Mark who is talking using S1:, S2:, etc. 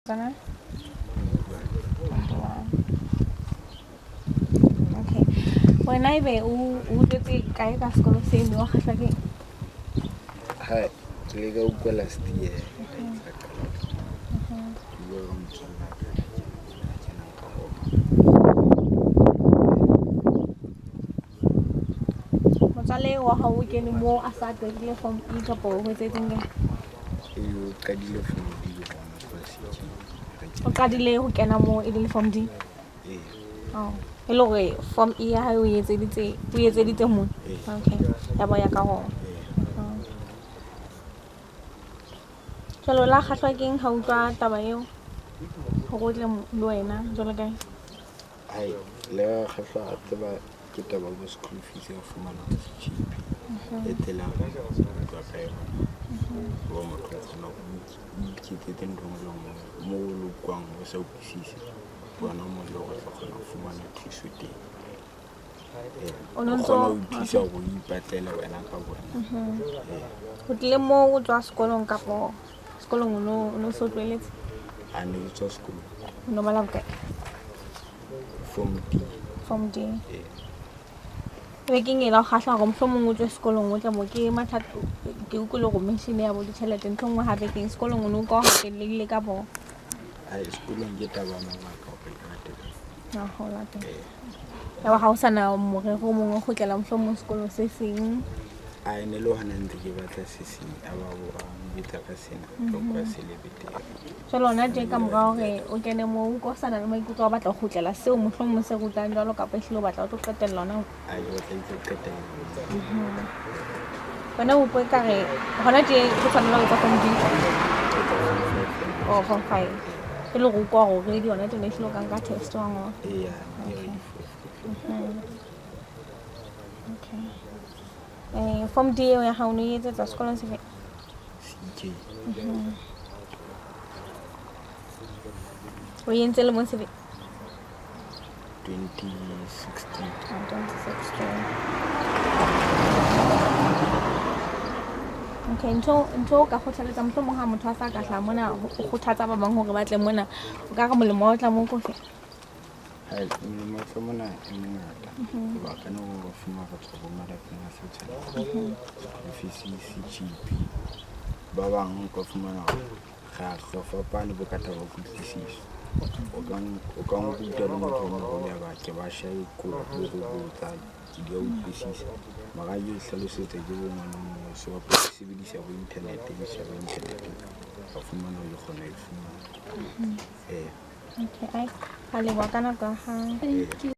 S1: Sana? Okay. When I be u dite kae ka sekolo se mme wa kgatlha ke
S2: Hi, ke le ka last year.
S1: motswale wa ga o kene mo a sa qedile form E ka po ho tsetseng ke
S2: You kadile from the university.
S1: o qadile ho kena mo e le form D oh e le gore form E ya ha o etseditse mo okay ya ba ya ka ho jalo la kgatlwa keng ha utlwa taba eo go go tle le wena jalo kae
S2: Hi, le khatlwa tseba ke taba go school fees ya fumana cheap. Etela ka kae wa mo tsona ke teng ntho mo lo kwang o sa utlwisise bona mo le go kgona go fumana thuso teng
S1: o ntso
S2: thusa go ipatlela wena ka bona
S1: o tle mo o tswa sekolong kapo sekolong no so tlweletse
S2: a ne tswa sekolo
S1: no bala bokae
S2: from D
S1: be ke ngela go kgatlha go mohlomong o tswe sekolong o tla mo ke mathata ke ukolo go machine ya bo ditšhelete ntho ngwe gape ke sekolong o no ka ga ke le ka bo
S2: a sekolong ke taba mabaka go ikate
S1: na go late ya ba ga o sana morero mongwe go tlela mohlomong sekolong se seng
S2: a ene le hona ntse ke batla se seng a ba bo a mbitsa ka sena go kwa celebrity
S1: jalo na je ka morao ge o kene mo o sana le maikutlo a batla go tlela seo mohlomong se go tlang jalo ka pele o batla o tlo qetella lona
S2: a yo tla itse qetella
S1: bona o poe ka re gona je go tshwanela go tsa form D form 5 le go kwa go re di yona tene se lo kang ka test wa ngo
S2: yeah
S1: okay form D ya ha o ne etsa sekolong se
S2: CJ
S1: o yentse le mo se
S2: 2016
S1: okay ntho ka go tlhaletsa mohlomong ha motho a sa ka hla mona go thatsa ba bang hore ba tle mona o ka ga molemo o tla mo kofe
S2: hai mo mona e mengata ba kana go fuma ka tsogo mara kana se tsana FCC GP ba bang go fumana ga go fapane bo ka taba go tlisisa o ka go dilo mo go ya ba ke ba shae ko go tsa di o tlisisa mara yo hlalosetsa ke bo ngwana mo se wa go sebedisa go internet ba fumana le gona e fumana
S1: okay ai hale wa kana ka ha